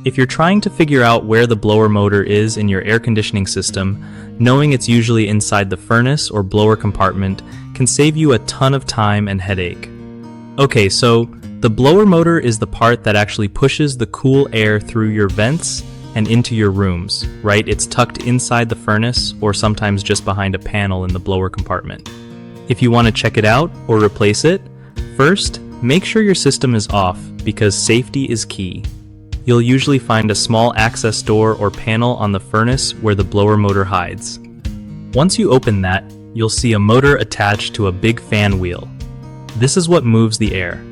If you're trying to figure out where the blower motor is in your air conditioning system, knowing it's usually inside the furnace or blower compartment can save you a ton of time and headache. Okay, so the blower motor is the part that actually pushes the cool air through your vents and into your rooms, right? It's tucked inside the furnace or sometimes just behind a panel in the blower compartment. If you want to check it out or replace it, first, make sure your system is off because safety is key. You'll usually find a small access door or panel on the furnace where the blower motor hides. Once you open that, you'll see a motor attached to a big fan wheel. This is what moves the air.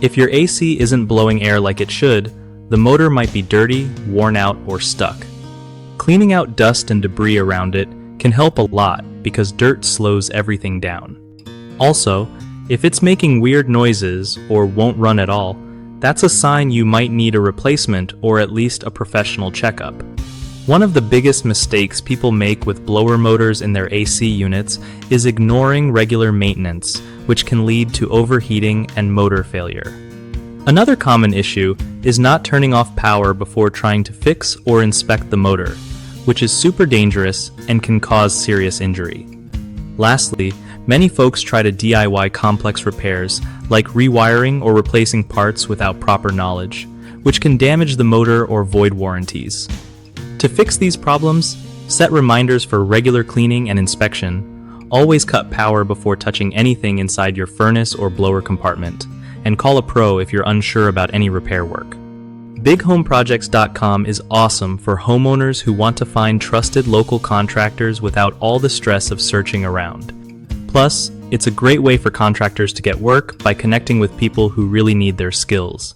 If your AC isn't blowing air like it should, the motor might be dirty, worn out, or stuck. Cleaning out dust and debris around it can help a lot because dirt slows everything down. Also, if it's making weird noises or won't run at all, that's a sign you might need a replacement or at least a professional checkup. One of the biggest mistakes people make with blower motors in their AC units is ignoring regular maintenance, which can lead to overheating and motor failure. Another common issue is not turning off power before trying to fix or inspect the motor, which is super dangerous and can cause serious injury. Lastly, many folks try to DIY complex repairs, like rewiring or replacing parts without proper knowledge, which can damage the motor or void warranties. To fix these problems, set reminders for regular cleaning and inspection, always cut power before touching anything inside your furnace or blower compartment, and call a pro if you're unsure about any repair work. BigHomeProjects.com is awesome for homeowners who want to find trusted local contractors without all the stress of searching around. Plus, it's a great way for contractors to get work by connecting with people who really need their skills.